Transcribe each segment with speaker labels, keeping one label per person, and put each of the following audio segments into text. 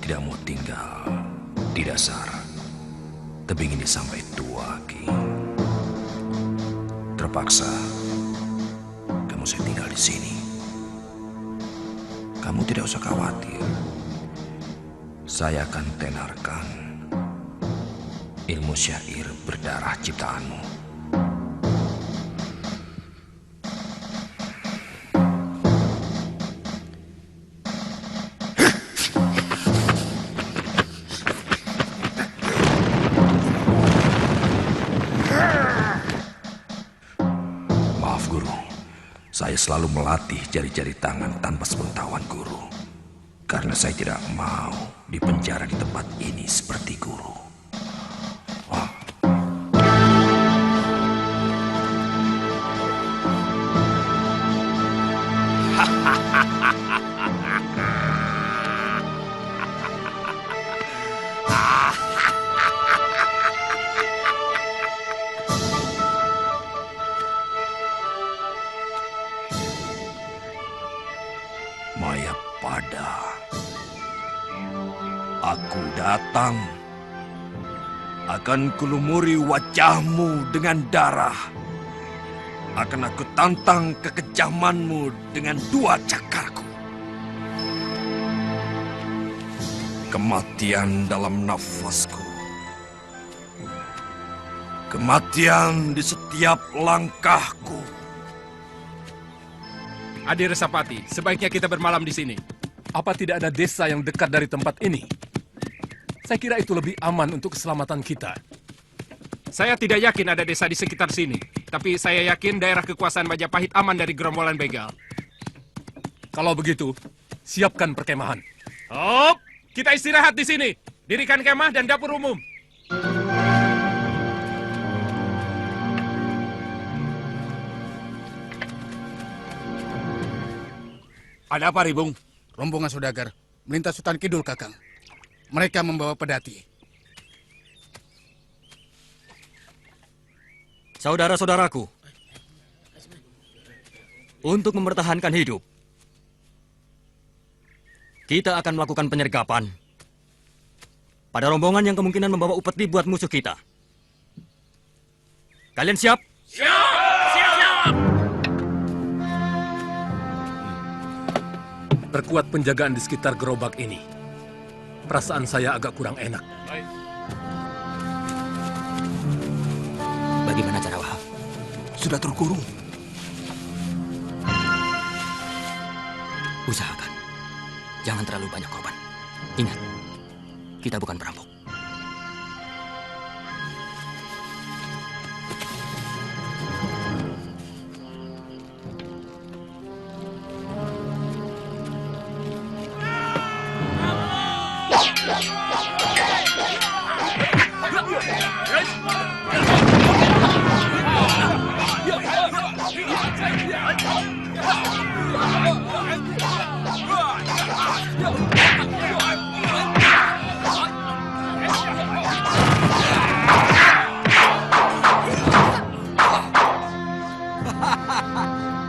Speaker 1: tidak mau tinggal di dasar tebing ini sampai tua, Ki. Terpaksa kamu saya tinggal di sini. Kamu tidak usah khawatir. Saya akan tenarkan ilmu syair berdarah ciptaanmu. Maaf, Guru. Saya selalu melatih jari-jari tangan tanpa sepengetahuan Guru. Karena saya tidak mau dipenjara di tempat ini seperti Guru. Wah. Mayapada, aku datang. Akan kulumuri wajahmu dengan darah. Akan aku tantang kekejamanmu dengan dua cakarku. Kematian dalam nafasku. Kematian di setiap langkahku.
Speaker 2: Adi Resapati, sebaiknya kita bermalam di sini. Apa tidak ada desa yang dekat dari tempat ini? Saya kira itu lebih aman untuk keselamatan kita. Saya tidak yakin ada desa di sekitar sini. Tapi saya yakin daerah kekuasaan Majapahit aman dari gerombolan begal. Kalau begitu, siapkan perkemahan. Hop, kita istirahat di sini. Dirikan kemah dan dapur umum.
Speaker 3: Ada apa, Ribung? Rombongan saudagar melintas hutan kidul, Kakang. Mereka membawa pedati.
Speaker 4: Saudara-saudaraku, untuk mempertahankan hidup, kita akan melakukan penyergapan pada rombongan yang kemungkinan membawa upeti buat musuh kita. Kalian siap?
Speaker 2: Perkuat penjagaan di sekitar gerobak ini. Perasaan saya agak kurang enak.
Speaker 4: Bagaimana cara Wahab?
Speaker 3: Sudah terkurung.
Speaker 4: Usahakan. Jangan terlalu banyak korban. Ingat, kita bukan perampok.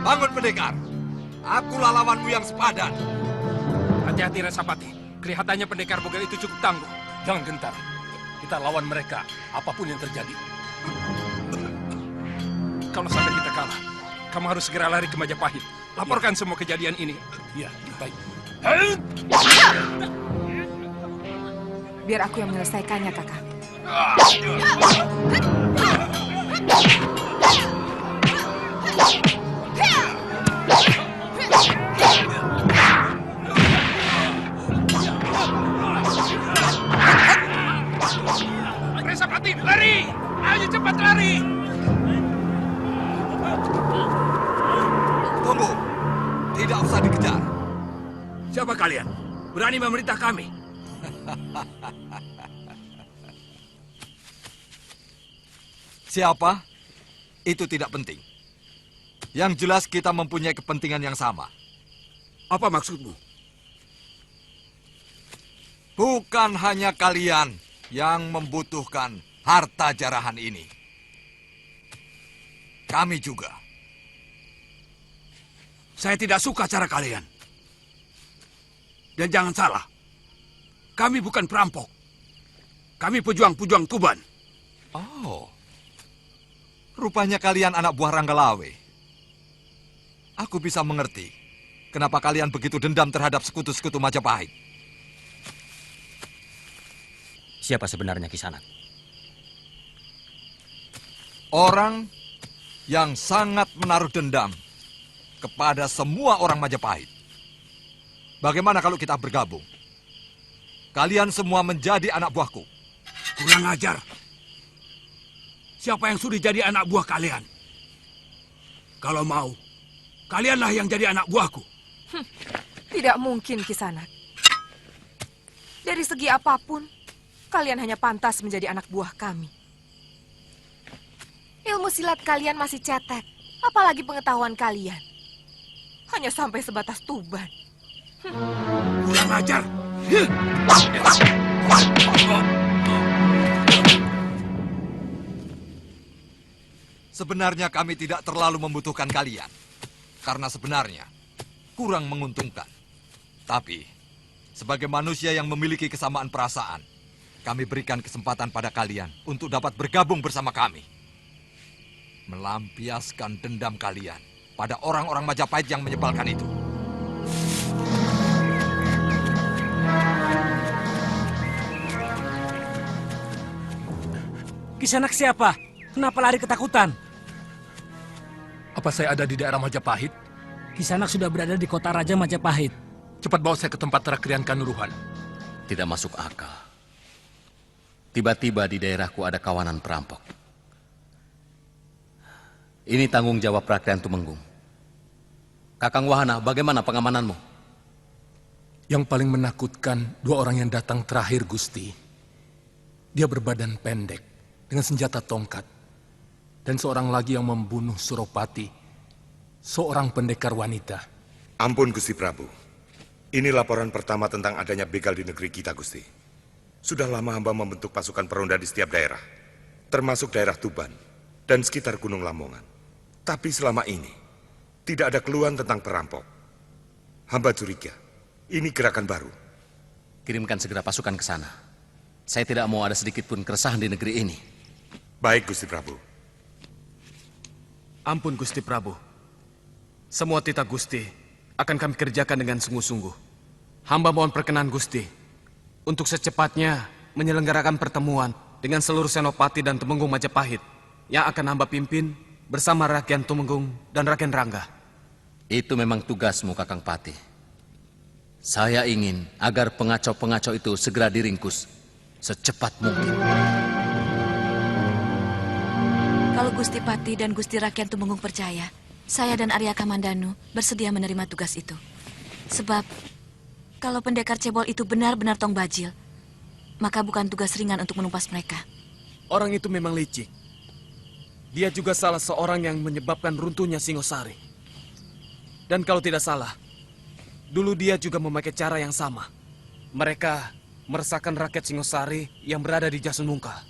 Speaker 1: Bangun, pendekar. Akulah lawanmu yang sepadan.
Speaker 2: Hati-hati Resapati. Kelihatannya pendekar bogal itu cukup tangguh. Jangan gentar. Kita lawan mereka, apapun yang terjadi. Kalau sampai kita kalah, kamu harus segera lari ke Majapahit. Laporkan semua kejadian ini. Iya, baik.
Speaker 5: Biar aku yang menyelesaikannya, Kakak.
Speaker 2: Resapati, lari! Ayo cepat lari!
Speaker 1: Tunggu. Tidak usah dikejar.
Speaker 2: Siapa kalian? Berani memerintah kami?
Speaker 1: Siapa? Itu tidak penting. Yang jelas kita mempunyai kepentingan yang sama.
Speaker 3: Apa maksudmu?
Speaker 1: Bukan hanya kalian yang membutuhkan harta jarahan ini. Kami juga.
Speaker 3: Saya tidak suka cara kalian. Dan jangan salah, Kami bukan perampok. Kami pejuang-pejuang Tuban.
Speaker 5: Oh, rupanya kalian anak buah Ranggalawe. Aku bisa mengerti kenapa kalian begitu dendam terhadap sekutu-sekutu Majapahit.
Speaker 4: Siapa sebenarnya Kisanak?
Speaker 5: Orang yang sangat menaruh dendam kepada semua orang Majapahit. Bagaimana kalau kita bergabung? Kalian semua menjadi anak buahku.
Speaker 3: Kurang ajar. Siapa yang sudi jadi anak buah kalian? Kalau mau, kalianlah yang jadi anak buahku.
Speaker 6: Tidak mungkin, Kisanak. Dari segi apapun, kalian hanya pantas menjadi anak buah kami. Ilmu silat kalian masih cetek, apalagi pengetahuan kalian. Hanya sampai sebatas Tuban.
Speaker 3: Kurang ajar.
Speaker 5: Sebenarnya kami tidak terlalu membutuhkan kalian. Karena sebenarnya kurang menguntungkan. Tapi, sebagai manusia yang memiliki kesamaan perasaan, kami berikan kesempatan pada kalian untuk dapat bergabung bersama kami. Melampiaskan dendam kalian pada orang-orang Majapahit yang menyebalkan itu.
Speaker 7: Kisanak siapa? Kenapa lari ketakutan?
Speaker 2: Apa saya ada di daerah Majapahit?
Speaker 7: Kisanak sudah berada di kota Raja Majapahit.
Speaker 2: Cepat bawa saya ke tempat Rakrian Kanuruhan.
Speaker 8: Tidak masuk akal. Tiba-tiba di daerahku ada kawanan perampok. Ini tanggung jawab Rakrian Tumenggung. Kakang Wahana, bagaimana pengamananmu?
Speaker 2: Yang paling menakutkan, dua orang yang datang terakhir, Gusti. Dia berbadan pendek, dengan senjata tongkat. Dan seorang lagi yang membunuh Suropati, seorang pendekar wanita.
Speaker 1: Ampun Gusti Prabu. Ini laporan pertama tentang adanya begal di negeri kita, Gusti. Sudah lama hamba membentuk pasukan peronda di setiap daerah, termasuk daerah Tuban dan sekitar Gunung Lamongan. Tapi selama ini, tidak ada keluhan tentang perampok. Hamba curiga, ini gerakan baru.
Speaker 8: Kirimkan segera pasukan ke sana. Saya tidak mau ada sedikit pun keresahan di negeri ini.
Speaker 1: Baik Gusti Prabu.
Speaker 9: Ampun Gusti Prabu. Semua titah Gusti akan kami kerjakan dengan sungguh-sungguh. Hamba mohon perkenan Gusti untuk secepatnya menyelenggarakan pertemuan dengan seluruh senopati dan Tumenggung Majapahit yang akan hamba pimpin bersama Rakyat Tumenggung dan Rakyat Rangga.
Speaker 8: Itu memang tugasmu, Kakang Patih. Saya ingin agar pengacau-pengacau itu segera diringkus secepat mungkin.
Speaker 10: Kalau Gusti Patih dan Gusti Rakyat Tumenggung percaya, saya dan Arya Kamandanu bersedia menerima tugas itu. Sebab, kalau pendekar cebol itu benar-benar Tong Bajil, maka bukan tugas ringan untuk menumpas mereka.
Speaker 9: Orang itu memang licik. Dia juga salah seorang yang menyebabkan runtuhnya Singosari. Dan kalau tidak salah, dulu dia juga memakai cara yang sama. Mereka meresahkan rakyat Singosari yang berada di Jasunungka,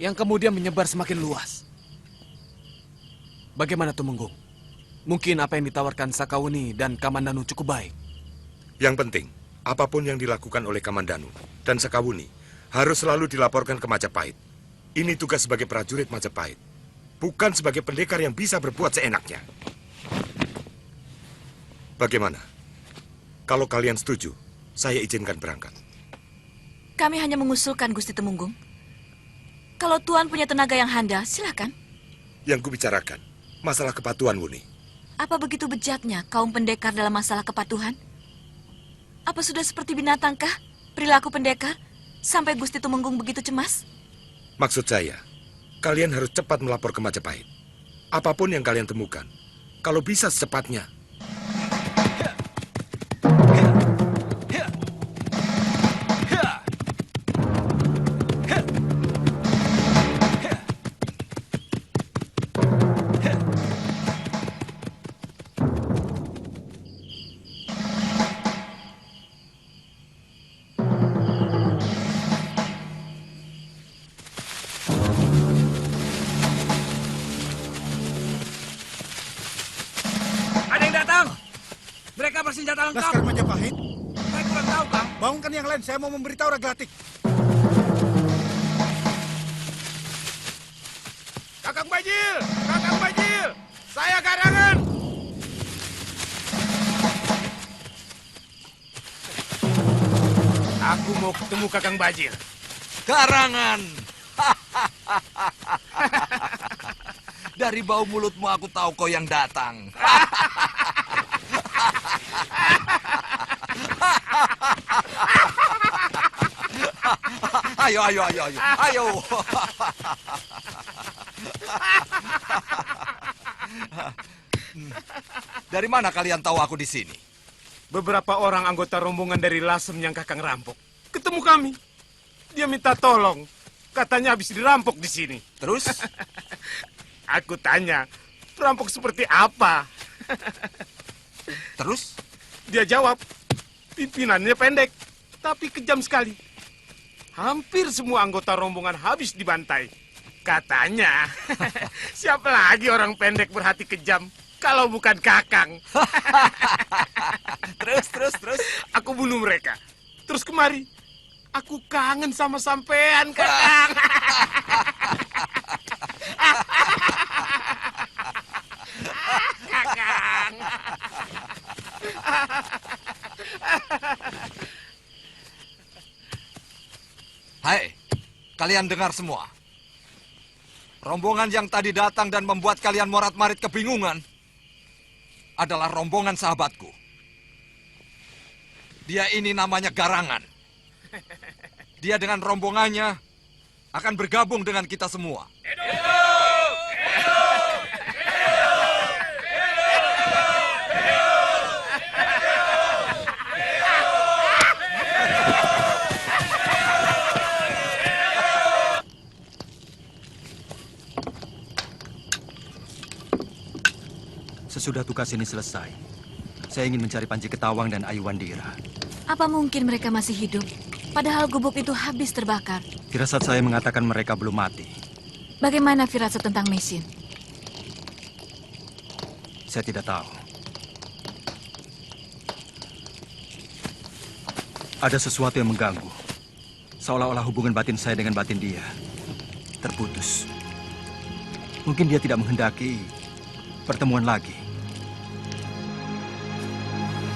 Speaker 9: yang kemudian menyebar semakin luas. Bagaimana Tumenggung? Mungkin apa yang ditawarkan Sakauni dan Kamandanu cukup baik.
Speaker 1: Yang penting, apapun yang dilakukan oleh Kamandanu dan Sakawuni harus selalu dilaporkan ke Majapahit. Ini tugas sebagai prajurit Majapahit, bukan sebagai pendekar yang bisa berbuat seenaknya. Bagaimana? Kalau kalian setuju, saya izinkan berangkat.
Speaker 10: Kami hanya mengusulkan Gusti Tumenggung. Kalau Tuan punya tenaga yang handal, silakan.
Speaker 1: Yang kubicarakan, masalah kepatuhan Wuni.
Speaker 10: Apa begitu bejatnya kaum pendekar dalam masalah kepatuhan? Apa sudah seperti binatangkah perilaku pendekar sampai Gusti Tumenggung begitu cemas?
Speaker 1: Maksud saya, kalian harus cepat melapor ke Majapahit. Apapun yang kalian temukan, kalau bisa secepatnya.
Speaker 3: Ada yang datang. Mereka bersenjata lengkap. Laskar Majapahit? Mereka kurang tahu, Kang. Bangunkan yang lain, saya mau memberitahu Raglatik.
Speaker 2: Kakang Bajil! Kakang Bajil! Saya Garangan! Aku mau ketemu Kakang Bajil.
Speaker 5: Garangan! Dari bau mulutmu aku tahu kau yang datang. Ayo, ayo, ayo, ayo, ayo. Dari mana kalian tahu aku di sini?
Speaker 2: Beberapa orang anggota rombongan dari Lasem yang Kakang rampok ketemu kami. Dia minta tolong. Katanya habis dirampok di sini.
Speaker 5: Terus?
Speaker 2: Aku tanya, perampok seperti apa?
Speaker 5: Terus?
Speaker 2: Dia jawab, pimpinannya pendek, tapi kejam sekali. Hampir semua anggota rombongan habis dibantai. Katanya, siapa lagi orang pendek berhati kejam kalau bukan Kakang?
Speaker 5: Terus?
Speaker 2: Aku bunuh mereka. Terus kemari. Aku kangen sama sampean, Kakang. Kakang.
Speaker 5: Hai, kalian dengar semua. Rombongan yang tadi datang dan membuat kalian morat-marit kebingungan adalah rombongan sahabatku. Dia ini namanya Garangan. Dia dengan rombongannya akan bergabung dengan kita semua.
Speaker 4: Sesudah tugas ini selesai, saya ingin mencari Panji Ketawang dan Ayu Wandira.
Speaker 10: Apa mungkin mereka masih hidup? Padahal gubuk itu habis terbakar.
Speaker 4: Firasat saya mengatakan mereka belum mati.
Speaker 10: Bagaimana firasat tentang Mesin?
Speaker 4: Saya tidak tahu. Ada sesuatu yang mengganggu. Seolah-olah hubungan batin saya dengan batin dia terputus. Mungkin dia tidak menghendaki pertemuan lagi.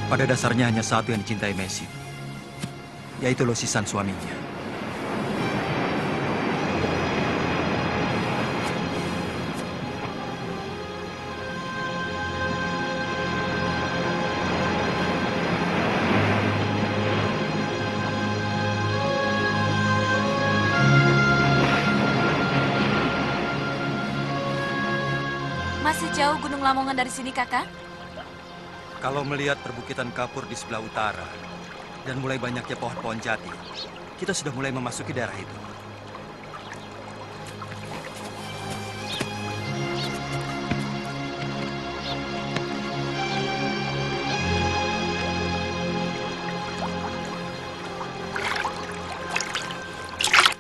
Speaker 4: Pada dasarnya hanya satu yang dicintai Mesin, yaitu Losisan suaminya.
Speaker 10: Masih jauh Gunung Lamongan dari sini, Kakak?
Speaker 4: Kalau melihat perbukitan kapur di sebelah utara dan mulai banyaknya pohon-pohon jati, kita sudah mulai memasuki daerah itu.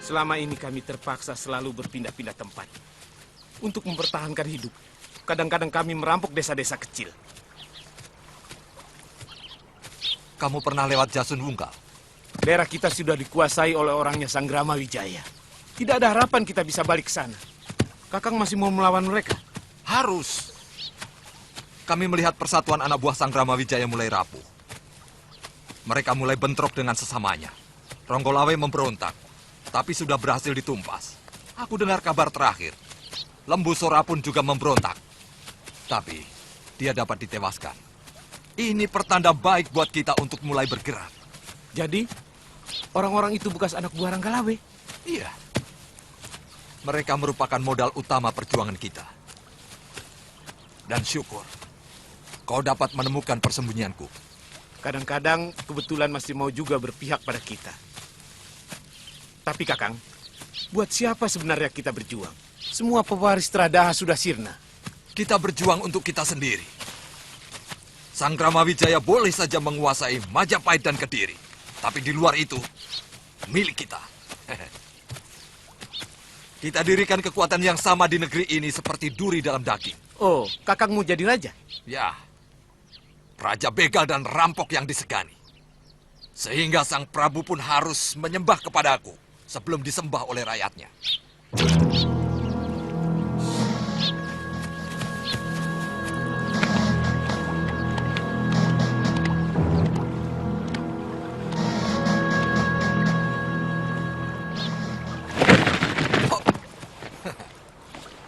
Speaker 2: Selama ini kami terpaksa selalu berpindah-pindah tempat untuk mempertahankan hidup. Kadang-kadang kami merampok desa-desa kecil.
Speaker 5: Kamu pernah lewat Jasun Wungkal?
Speaker 2: Daerah kita sudah dikuasai oleh orangnya Sanggrama Wijaya. Tidak ada harapan kita bisa balik ke sana. Kakang masih mau melawan mereka?
Speaker 5: Harus. Kami melihat persatuan anak buah Sanggrama Wijaya mulai rapuh. Mereka mulai bentrok dengan sesamanya. Ronggolawe memberontak, tapi sudah berhasil ditumpas. Aku dengar kabar terakhir. Lembu Sora pun juga memberontak. Tapi dia dapat ditewaskan. Ini pertanda baik buat kita untuk mulai bergerak.
Speaker 2: Jadi, orang-orang itu bekas anak buah Ranggalawe?
Speaker 5: Iya. Mereka merupakan modal utama perjuangan kita. Dan syukur, kau dapat menemukan persembunyianku.
Speaker 2: Kadang-kadang kebetulan masih mau juga berpihak pada kita. Tapi Kakang, buat siapa sebenarnya kita berjuang? Semua pewaris Tradaha sudah sirna.
Speaker 5: Kita berjuang untuk kita sendiri. Sanggrama Wijaya boleh saja menguasai Majapahit dan Kediri. Tapi di luar itu, milik kita. Kita dirikan kekuatan yang sama di negeri ini seperti duri dalam daging.
Speaker 2: Oh, Kakang mau jadi raja?
Speaker 5: Ya, raja begal dan rampok yang disegani. Sehingga Sang Prabu pun harus menyembah kepadaku sebelum disembah oleh rakyatnya.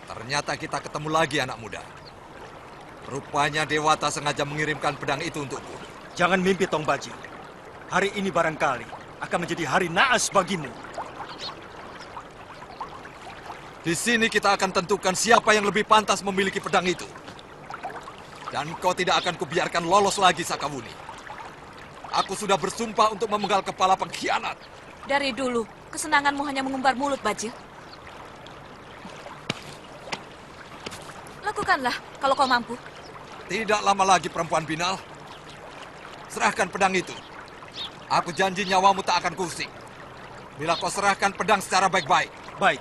Speaker 5: Ternyata kita ketemu lagi, anak muda. Rupanya Dewata sengaja mengirimkan pedang itu untukku.
Speaker 4: Jangan mimpi, Tong Bajil. Hari ini barangkali akan menjadi hari naas bagimu.
Speaker 5: Di sini kita akan tentukan siapa yang lebih pantas memiliki pedang itu. Dan kau tidak akan kubiarkan lolos lagi, Sakawuni. Aku sudah bersumpah untuk memenggal kepala pengkhianat.
Speaker 10: Dari dulu, kesenanganmu hanya mengumbar mulut, Bajil. Lakukanlah kalau kau mampu.
Speaker 5: Tidak lama lagi, perempuan binal. Serahkan pedang itu. Aku janji nyawamu tak akan kusik. Bila kau serahkan pedang secara baik-baik.
Speaker 4: Baik.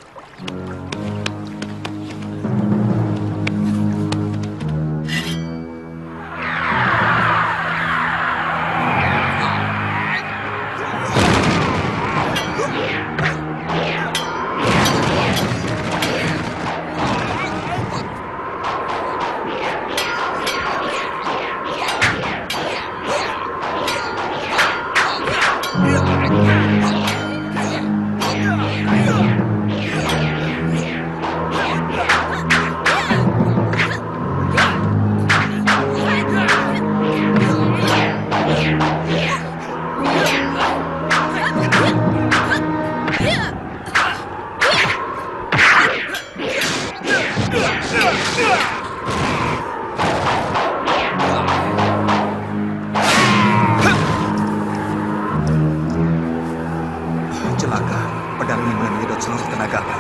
Speaker 4: Celaka, pedang ini menyedot seluruh tenagaku.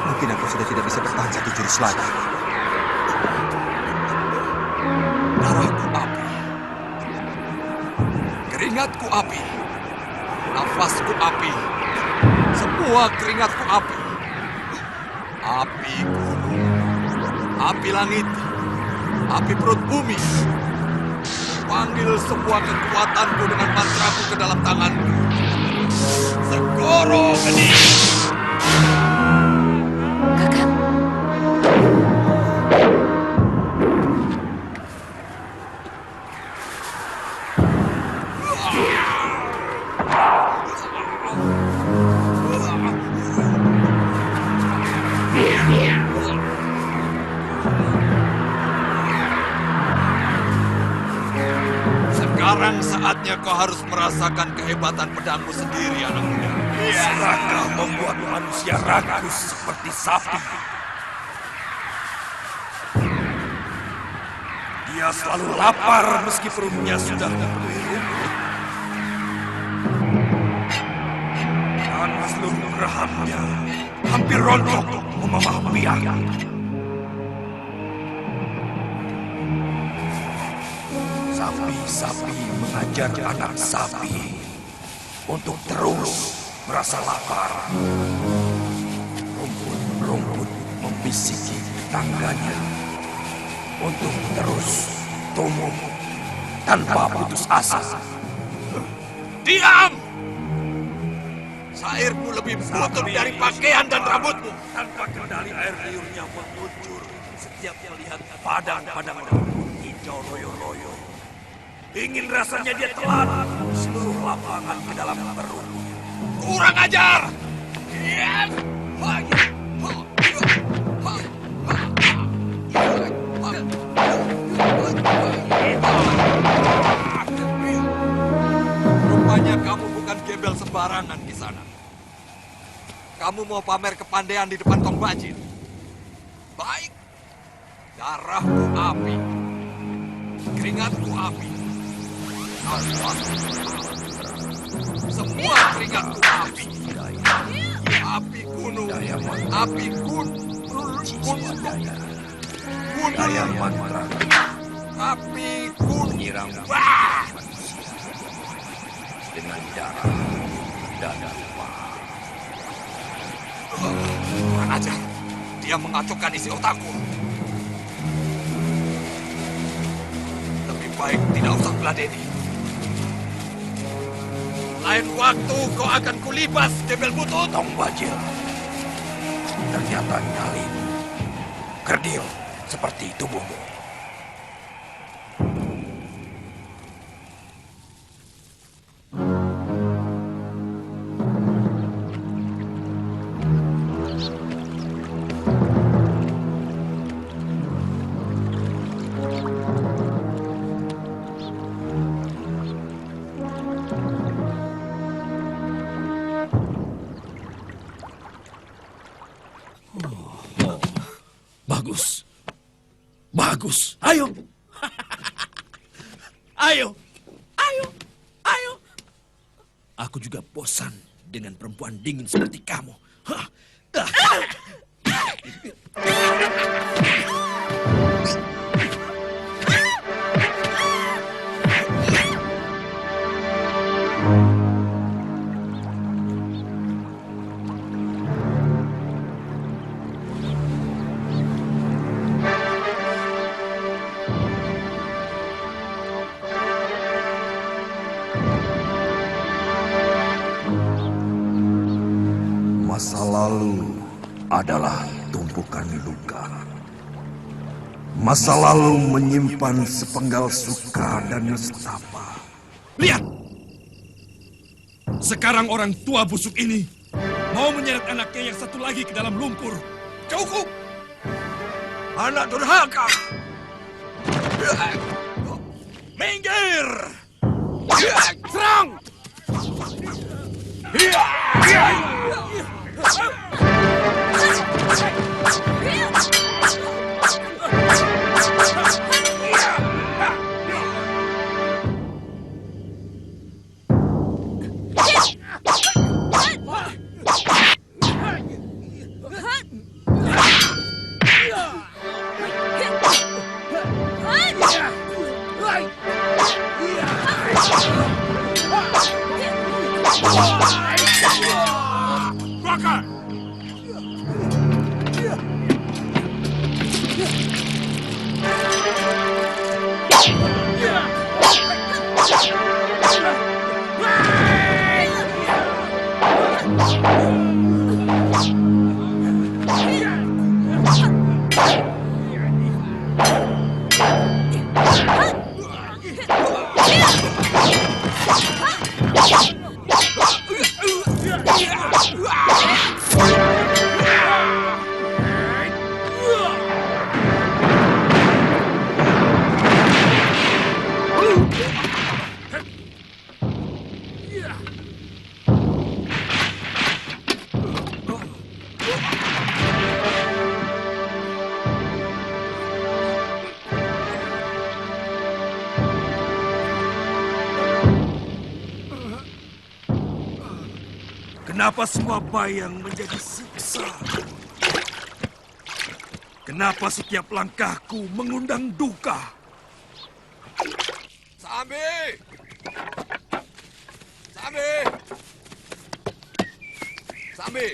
Speaker 4: Mungkin aku sudah tidak bisa bertahan satu jurus lagi.
Speaker 5: Darahku api. Keringatku api. Nafasku api. Semua keringatku api. Api gunung. Api langit. Api perut bumi. Panggil semua kekuatanku dengan mantraku ke dalam tanganku. Segoro Geni.
Speaker 10: Kakang.
Speaker 5: Sekarang saatnya kau harus merasakan kehebatan pedangmu sendiri, anak muda.
Speaker 1: Serakah membuat manusia ragu seperti sapi. Dia selalu lapar meski perutnya sudah dipenuhi rumput. Dan seluruh rahangnya hampir rontok memamah biang. Sapi-sapi mengajar anak sapi untuk terus merasa lapar. Rumput-rumput membisiki tangganya untuk terus tumbuh tanpa putus asa.
Speaker 5: Diam! Sairmu lebih butuh dari pakaian dan rambutmu.
Speaker 1: Tanpa kendali air liurnya mengucur setiap melihat padang-padang hijau royo-royo. Ingin rasanya dia telan seluruh lapangan ke dalam perutnya.
Speaker 5: Kurang ajar! Rupanya kamu bukan gembel sembarangan di sana. Kamu mau pamer kepandaian di depan Tong Bajil. Baik. Darahku api. Keringatku api. Nafasku api. Semua keringatku api. Api gunung. Api gunung.
Speaker 1: Daya mantra
Speaker 5: Api gunung.
Speaker 1: menyerang
Speaker 5: Wah!
Speaker 1: dengan darah dan lupa.
Speaker 5: Kurang ajar. Dia mengacaukan isi otakku. Lebih baik tidak usah meladeni. Lain waktu kau akan kulibas, gembel butut.
Speaker 1: Tong Bajil. Ternyata nyalin. Kerdil seperti tubuhmu.
Speaker 11: Bagus. Bagus. Ayo. Ayo. Ayo. Ayo. Aku juga bosan dengan perempuan dingin seperti kamu. Hah.
Speaker 1: Masa lalu adalah tumpukan luka. Masa lalu menyimpan sepenggal suka dan nestapa.
Speaker 11: Lihat. Sekarang orang tua busuk ini mau menyeret anaknya yang satu lagi ke dalam lumpur. Cukup.
Speaker 1: Anak durhaka.
Speaker 11: Minggir. Serang. Kenapa semua bayang menjadi siksa? Kenapa setiap langkahku mengundang duka?
Speaker 5: Sambi! Sambi! Sambi!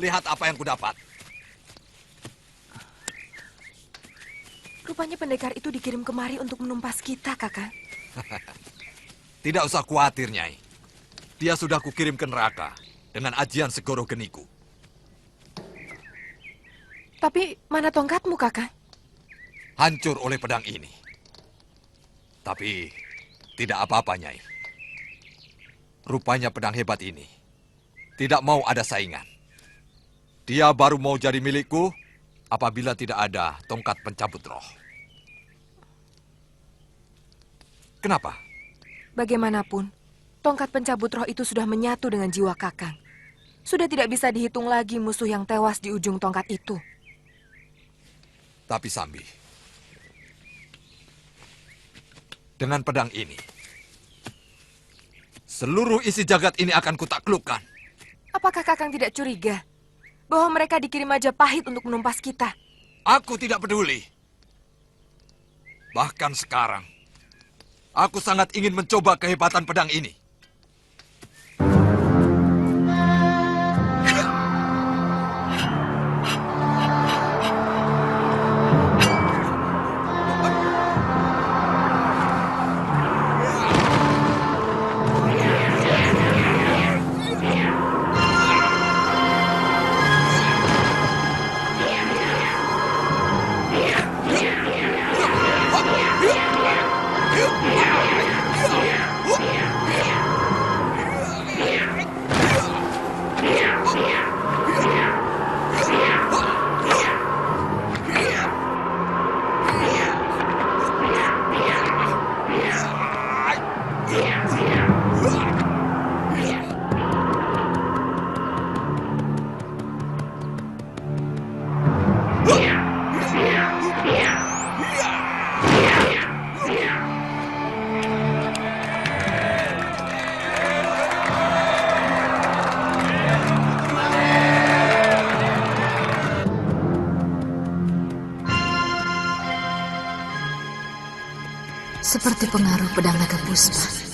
Speaker 5: Lihat apa yang kudapat.
Speaker 6: Rupanya pendekar itu dikirim kemari untuk menumpas kita, Kakang.
Speaker 5: Tidak usah khawatir, Nyai. Dia sudah kukirim ke neraka dengan ajian segoro geniku.
Speaker 6: Tapi mana tongkatmu, Kakang?
Speaker 5: Hancur oleh pedang ini. Tapi tidak apa-apa, Nyai. Rupanya pedang hebat ini tidak mau ada saingan. Dia baru mau jadi milikku apabila tidak ada tongkat pencabut roh. Kenapa?
Speaker 6: Bagaimanapun, tongkat pencabut roh itu sudah menyatu dengan jiwa Kakang. Sudah tidak bisa dihitung lagi musuh yang tewas di ujung tongkat itu.
Speaker 5: Tapi Sambi, dengan pedang ini, seluruh isi jagat ini akan kutaklukkan.
Speaker 6: Apakah Kakang tidak curiga bahwa mereka dikirim Majapahit untuk menumpas kita?
Speaker 5: Aku tidak peduli. Bahkan sekarang, aku sangat ingin mencoba kehebatan pedang ini.
Speaker 10: Seperti pengaruh pedang naga puspa.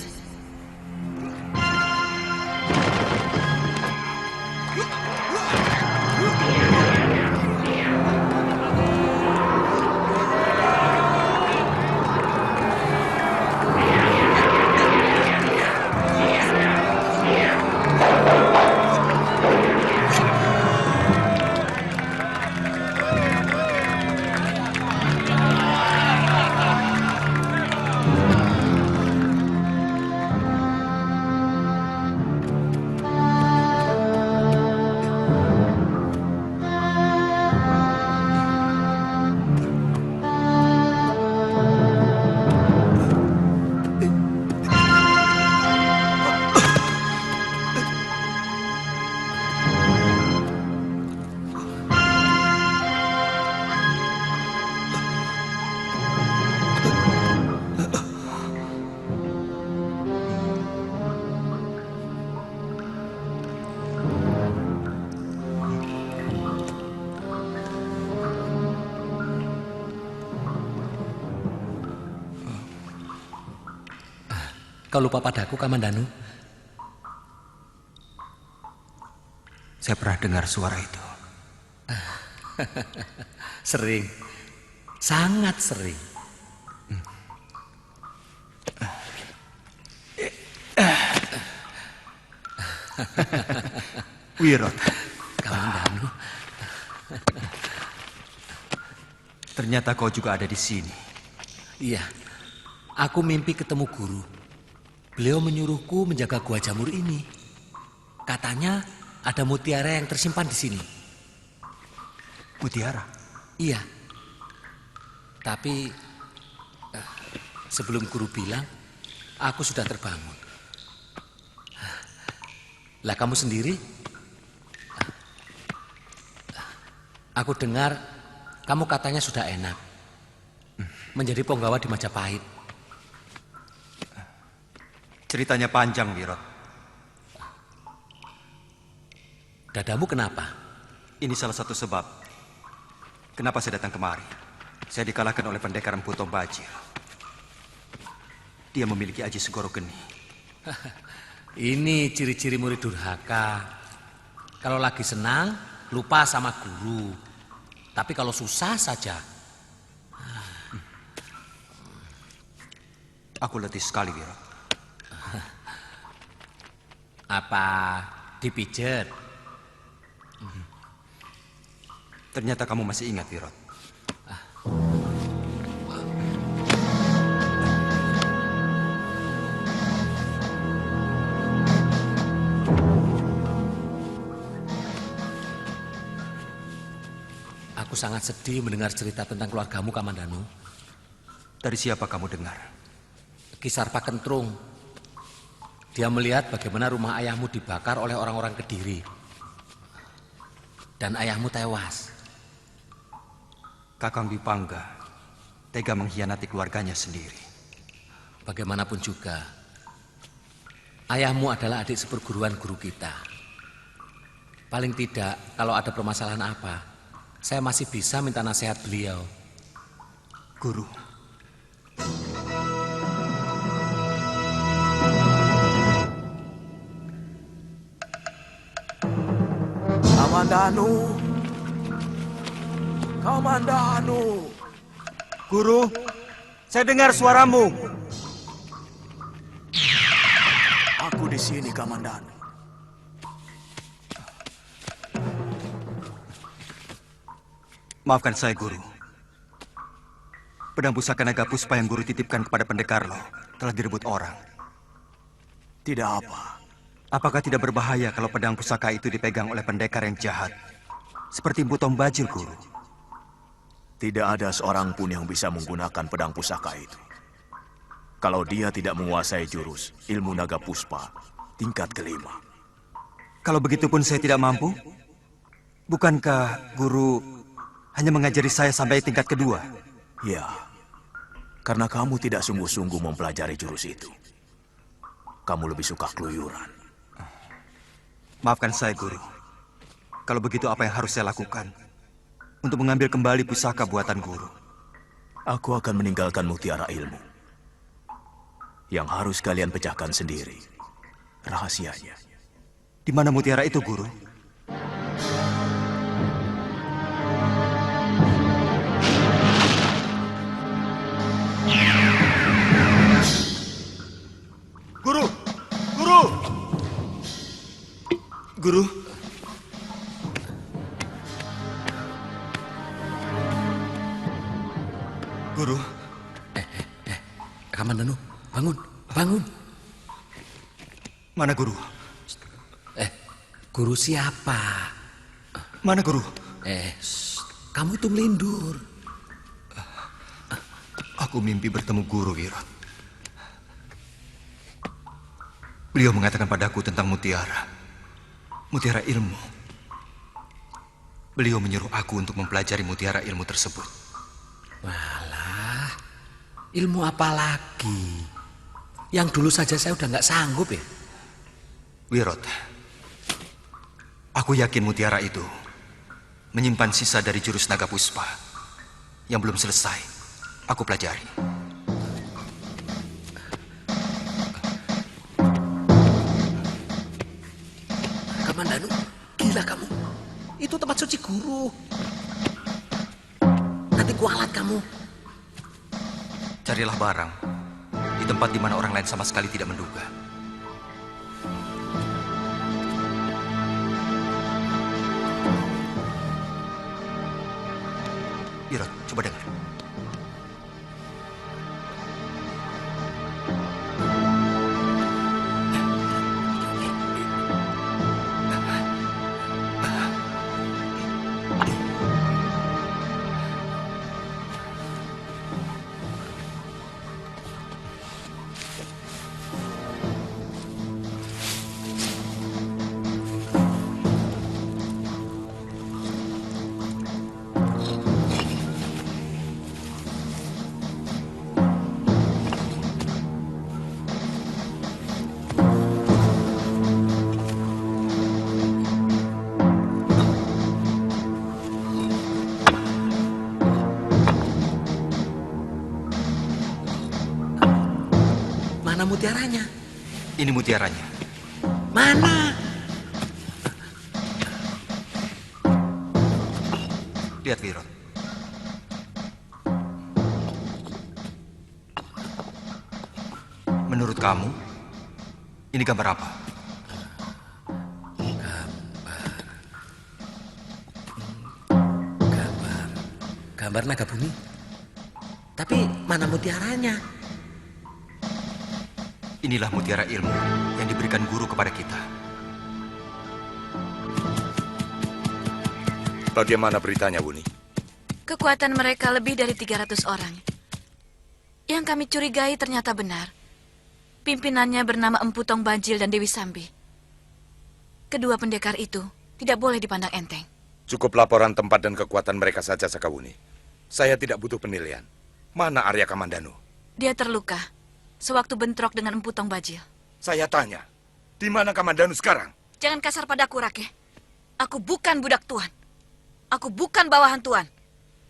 Speaker 8: Kau lupa padaku, Kamandanu?
Speaker 4: Saya pernah dengar suara itu.
Speaker 8: Sering. Sangat sering.
Speaker 4: Wirot.
Speaker 8: Kamandanu.
Speaker 4: Ternyata kau juga ada di sini.
Speaker 8: Iya. Aku mimpi ketemu guru. Beliau menyuruhku menjaga gua jamur ini. Katanya ada mutiara yang tersimpan di sini.
Speaker 4: Mutiara?
Speaker 8: Iya. Tapi sebelum guru bilang, aku sudah terbangun. Lah kamu sendiri? Aku dengar kamu katanya sudah enak menjadi penggawa di Majapahit.
Speaker 4: Ceritanya panjang, Wirot.
Speaker 8: Dadamu kenapa?
Speaker 4: Ini salah satu sebab kenapa saya datang kemari. Saya dikalahkan oleh pendekar Empu Tombajil. Dia memiliki aji segoro geni.
Speaker 8: Ini ciri-ciri murid durhaka. Kalau lagi senang, lupa sama guru. Tapi kalau susah saja.
Speaker 4: Aku letih sekali, Wirot.
Speaker 8: Apa dipijet?
Speaker 4: Ternyata kamu masih ingat, Wirot.
Speaker 8: Aku sangat sedih mendengar cerita tentang keluargamu, Kamandanu.
Speaker 4: Dari siapa kamu dengar?
Speaker 8: Kisar Pak Kentrung. Dia melihat bagaimana rumah ayahmu dibakar oleh orang-orang Kediri. Dan ayahmu tewas.
Speaker 4: Kakang Bipangga tega mengkhianati keluarganya sendiri.
Speaker 8: Bagaimanapun juga, ayahmu adalah adik seperguruan guru kita. Paling tidak, kalau ada permasalahan apa, saya masih bisa minta nasihat beliau.
Speaker 4: Guru.
Speaker 11: Kamandanu. Kamandanu.
Speaker 4: Guru, saya dengar suaramu.
Speaker 11: Aku di sini, Kamandanu.
Speaker 4: Maafkan saya, Guru. Pedang pusaka naga puspa yang Guru titipkan kepada pendekar Lo telah direbut orang.
Speaker 11: Tidak apa.
Speaker 4: Apakah tidak berbahaya kalau pedang pusaka itu dipegang oleh pendekar yang jahat? Seperti Empu Tombajil, Guru.
Speaker 11: Tidak ada seorang pun yang bisa menggunakan pedang pusaka itu. Kalau dia tidak menguasai jurus ilmu naga puspa tingkat kelima.
Speaker 4: Kalau begitu pun saya tidak mampu? Bukankah Guru hanya mengajari saya sampai tingkat kedua?
Speaker 11: Ya, karena kamu tidak sungguh-sungguh mempelajari jurus itu. Kamu lebih suka keluyuran.
Speaker 4: Maafkan saya, Guru. Kalau begitu apa yang harus saya lakukan untuk mengambil kembali pusaka buatan Guru?
Speaker 11: Aku akan meninggalkan mutiara ilmu yang harus kalian pecahkan sendiri. Rahasianya.
Speaker 4: Di mana mutiara itu, Guru?
Speaker 11: Guru! Guru! Guru! Guru!
Speaker 8: Kamandanu, bangun, bangun.
Speaker 4: Mana Guru?
Speaker 8: Guru siapa?
Speaker 4: Mana Guru?
Speaker 8: Kamu itu melindur.
Speaker 4: Aku mimpi bertemu Guru, Wirot. Beliau mengatakan padaku tentang mutiara. Mutiara ilmu. Beliau menyuruh aku untuk mempelajari mutiara ilmu tersebut.
Speaker 8: Walah, ilmu apa lagi? Yang dulu saja saya udah nggak sanggup ya.
Speaker 4: Wirot, aku yakin mutiara itu menyimpan sisa dari jurus naga puspa yang belum selesai aku pelajari.
Speaker 8: Kamandanu, gila kamu. Itu tempat suci guru. Nanti kualat kamu.
Speaker 4: Carilah barang di tempat di mana orang lain sama sekali tidak menduga. Wirot, coba dengar.
Speaker 8: Mana mutiaranya?
Speaker 4: Ini mutiaranya.
Speaker 8: Mana?
Speaker 4: Lihat, Wirot. Menurut kamu, ini gambar apa?
Speaker 8: Gambar naga bumi. Tapi mana mutiaranya?
Speaker 4: Inilah mutiara ilmu yang diberikan guru kepada kita.
Speaker 1: Bagaimana beritanya, Wuni?
Speaker 10: Kekuatan mereka lebih dari 300 orang. Yang kami curigai ternyata benar. Pimpinannya bernama Empu Tong Bajil dan Dewi Sambi. Kedua pendekar itu tidak boleh dipandang enteng.
Speaker 1: Cukup laporan tempat dan kekuatan mereka saja, Sakawuni. Saya tidak butuh penilaian. Mana Arya Kamandanu?
Speaker 10: Dia terluka sewaktu bentrok dengan Empu Tong Bajil.
Speaker 1: Saya tanya, di mana Kamandanu sekarang?
Speaker 10: Jangan kasar padaku, Rake. Aku bukan budak Tuan. Aku bukan bawahan Tuan.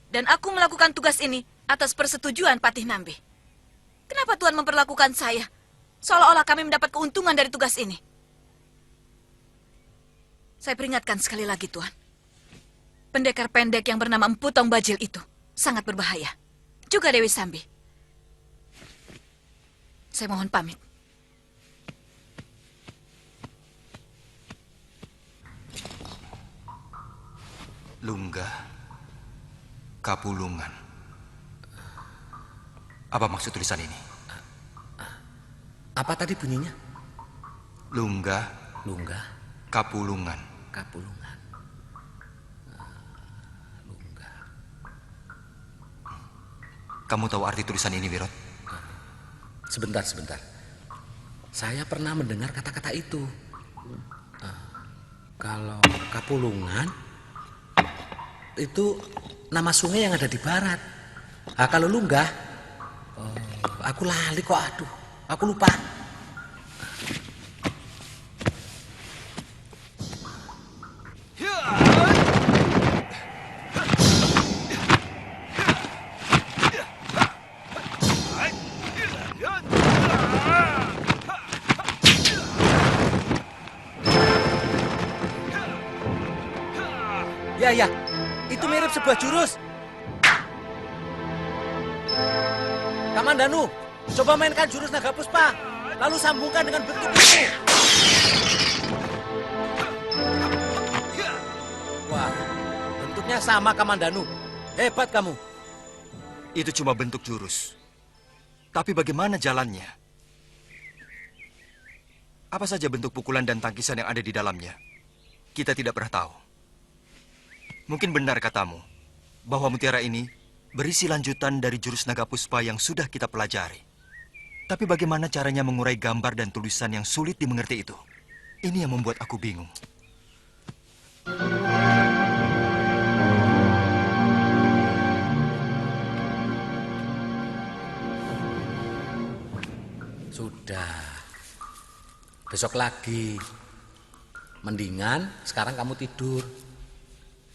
Speaker 10: Dan aku melakukan tugas ini atas persetujuan Patih Nambe. Kenapa Tuan memperlakukan saya seolah-olah kami mendapat keuntungan dari tugas ini? Saya peringatkan sekali lagi, Tuan. Pendekar pendek yang bernama Empu Tong Bajil itu sangat berbahaya. Juga Dewi Sambi. Saya mohon pamit.
Speaker 4: Lunggah, Kapulungan. Apa maksud tulisan ini?
Speaker 8: Apa tadi bunyinya?
Speaker 4: Lunggah,
Speaker 8: Lunggah,
Speaker 4: Kapulungan.
Speaker 8: Kapulungan. Lunggah.
Speaker 4: Kamu tahu arti tulisan ini, Wirot?
Speaker 8: Sebentar. Saya pernah mendengar kata-kata itu. Kalau Kapulungan itu nama sungai yang ada di barat. Kalau Lunggah, aku lali kok. Aduh, aku lupa. percaya. Itu mirip sebuah jurus. Kamandanu, coba mainkan jurus naga puspa. Lalu sambungkan dengan bentuk itu. Wah, bentuknya sama Kamandanu. Hebat kamu.
Speaker 4: Itu cuma bentuk jurus. Tapi bagaimana jalannya? Apa saja bentuk pukulan dan tangkisan yang ada di dalamnya? Kita tidak pernah tahu. Mungkin benar katamu, bahwa mutiara ini berisi lanjutan dari jurus naga puspa yang sudah kita pelajari. Tapi bagaimana caranya mengurai gambar dan tulisan yang sulit dimengerti itu? Ini yang membuat aku bingung.
Speaker 8: Sudah. Besok lagi. Mendingan sekarang kamu tidur.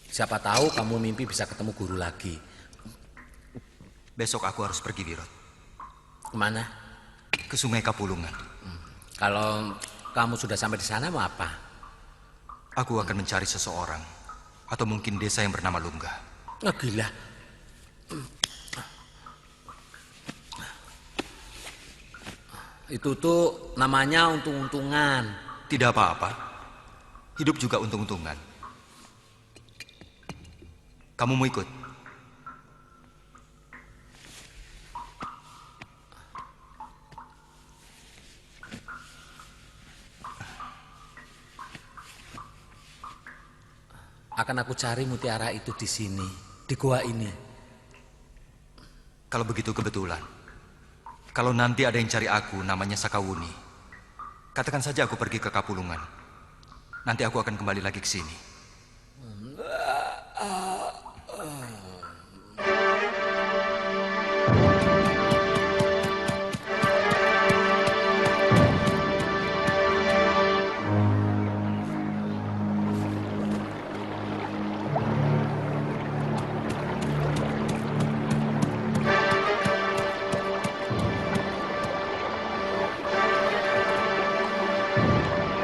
Speaker 8: Siapa tahu kamu mimpi bisa ketemu guru lagi.
Speaker 4: Besok aku harus pergi, Wirot.
Speaker 8: Kemana?
Speaker 4: Ke Sungai Kapulungan.
Speaker 8: Kalau kamu sudah sampai di sana mau apa?
Speaker 4: Aku akan mencari seseorang. Atau mungkin desa yang bernama Lungga.
Speaker 8: Oh, gila. Itu tuh namanya untung-untungan.
Speaker 4: Tidak apa-apa. Hidup juga untung-untungan. Kamu mau ikut?
Speaker 8: Akan aku cari mutiara itu di sini, di gua ini.
Speaker 4: Kalau begitu kebetulan. Kalau nanti ada yang cari aku, namanya Sakawuni. Katakan saja aku pergi ke Kapulungan. Nanti aku akan kembali lagi ke sini.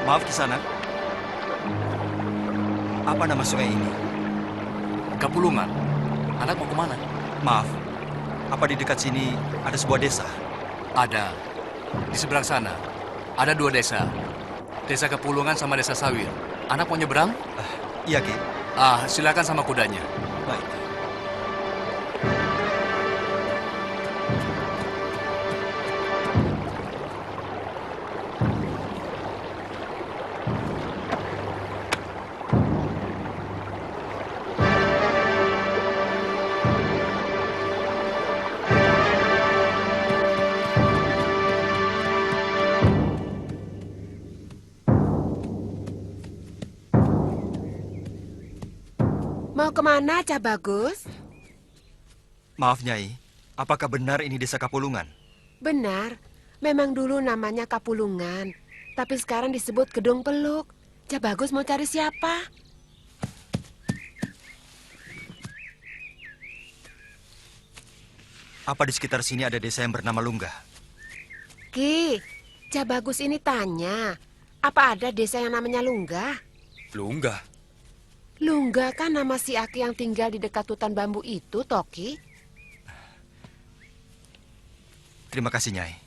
Speaker 4: Maaf, Kisanak. Apa nama sungai ini?
Speaker 12: Kapulungan. Anak mau kemana?
Speaker 4: Maaf, apa di dekat sini ada sebuah desa?
Speaker 12: Ada. Di seberang sana. Ada 2 desa. Desa Kapulungan sama desa Sawir. Anak mau nyeberang?
Speaker 4: Iya, Ki.
Speaker 12: Silakan sama kudanya.
Speaker 4: Baik.
Speaker 13: Mau kemana, Cah Bagus?
Speaker 4: Maaf, Nyai. Apakah benar ini desa Kapulungan?
Speaker 13: Benar. Memang dulu namanya Kapulungan. Tapi sekarang disebut Gedung Peluk. Cah Bagus mau cari siapa?
Speaker 4: Apa di sekitar sini ada desa yang bernama Lungga?
Speaker 13: Ki, Cah Bagus ini tanya. Apa ada desa yang namanya Lungga?
Speaker 12: Lungga?
Speaker 13: Lungga kan nama si Aki yang tinggal di dekat hutan bambu itu, Toki.
Speaker 4: Terima kasih, Nyai.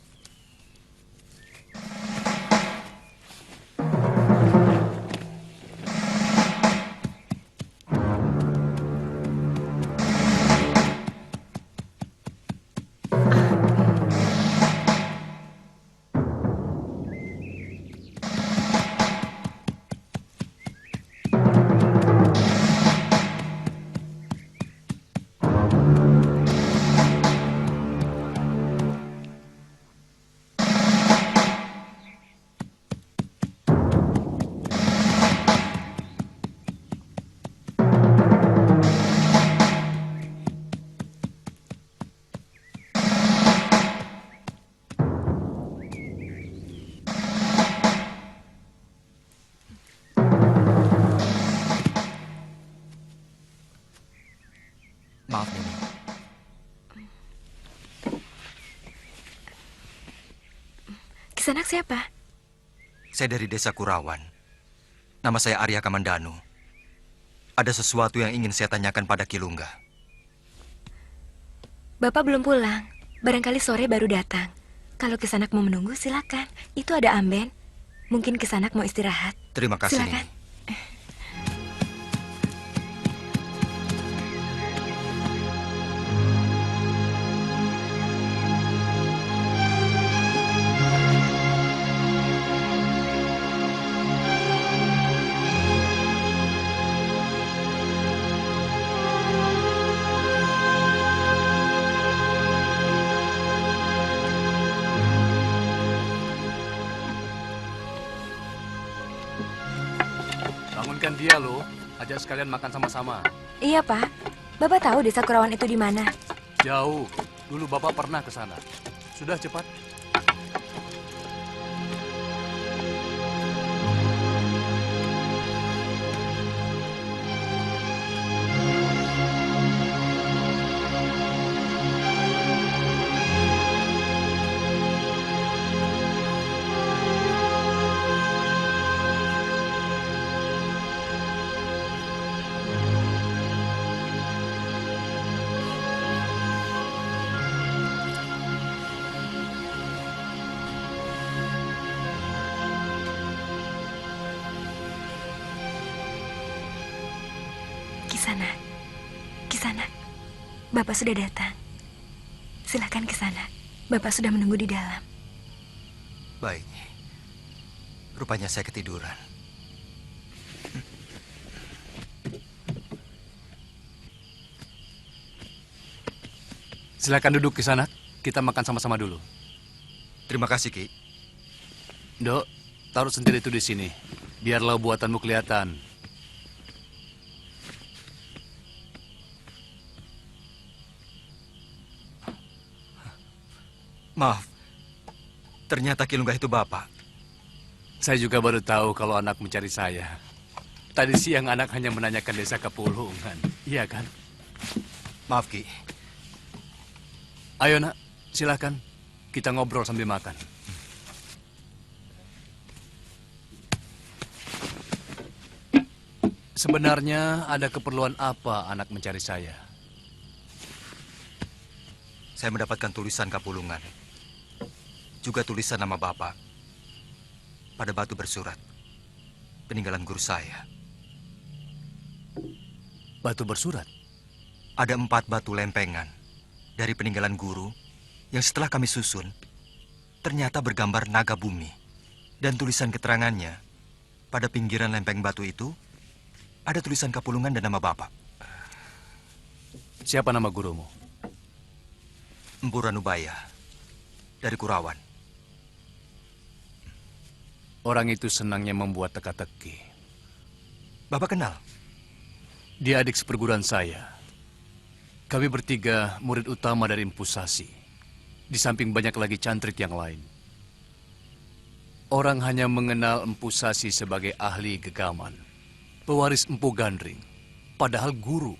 Speaker 4: Maaf, Nini.
Speaker 6: Kisanak siapa?
Speaker 4: Saya dari desa Kurawan. Nama saya Arya Kamandanu. Ada sesuatu yang ingin saya tanyakan pada Kilungga.
Speaker 6: Bapak belum pulang. Barangkali sore baru datang. Kalau Kisanak mau menunggu, silakan. Itu ada amben. Mungkin Kisanak mau istirahat.
Speaker 4: Terima kasih,
Speaker 6: Silakan.
Speaker 4: Nini.
Speaker 12: Bangunkan dia loh, ajak sekalian makan sama-sama.
Speaker 6: Iya, Pak. Bapak tahu desa Kurawan itu di mana?
Speaker 12: Jauh, dulu Bapak pernah ke sana. Sudah cepat.
Speaker 6: Kisanak. Kisanak. Bapak sudah datang. Silakan Kisanak. Bapak sudah menunggu di dalam.
Speaker 4: Baik. Rupanya saya ketiduran.
Speaker 12: Silakan duduk Kisanak, kita makan sama-sama dulu.
Speaker 4: Terima kasih, Ki.
Speaker 12: Dok, taruh sentir itu di sini. Biarlah buatanmu kelihatan.
Speaker 4: Maaf, ternyata Kilungga itu Bapak.
Speaker 12: Saya juga baru tahu kalau anak mencari saya. Tadi siang anak hanya menanyakan desa Kapulungan. Iya kan?
Speaker 4: Maaf, Ki.
Speaker 12: Ayo nak, silakan. Kita ngobrol sambil makan. Sebenarnya ada keperluan apa anak mencari saya?
Speaker 4: Saya mendapatkan tulisan Kapulungan. Juga tulisan nama Bapak. Pada batu bersurat. Peninggalan guru saya.
Speaker 12: Batu bersurat?
Speaker 4: Ada 4 batu lempengan dari peninggalan guru yang setelah kami susun, ternyata bergambar naga bumi. Dan tulisan keterangannya, pada pinggiran lempeng batu itu, ada tulisan Kapulungan dan nama Bapak.
Speaker 12: Siapa nama gurumu?
Speaker 4: Empu Ranubaya, dari Kurawan.
Speaker 12: Orang itu senangnya membuat teka-teki.
Speaker 4: Bapak kenal?
Speaker 12: Dia adik seperguruan saya. Kami bertiga murid utama dari Empu Sasi. Di samping banyak lagi cantrik yang lain. Orang hanya mengenal Empu Sasi sebagai ahli gegaman, pewaris Empu Gandring. Padahal guru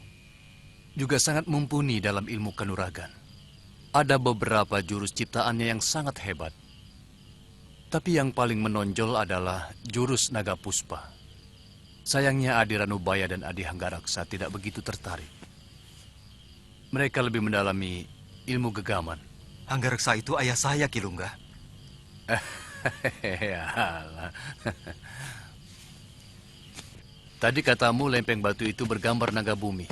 Speaker 12: juga sangat mumpuni dalam ilmu kanuragan. Ada beberapa jurus ciptaannya yang sangat hebat. Tapi yang paling menonjol adalah jurus Naga Puspa. Sayangnya Adi Ranubaya dan Adi Hanggaraksa tidak begitu tertarik. Mereka lebih mendalami ilmu gegaman.
Speaker 4: Hanggaraksa itu ayah saya, Kilungga.
Speaker 12: Tadi katamu lempeng batu itu bergambar naga bumi.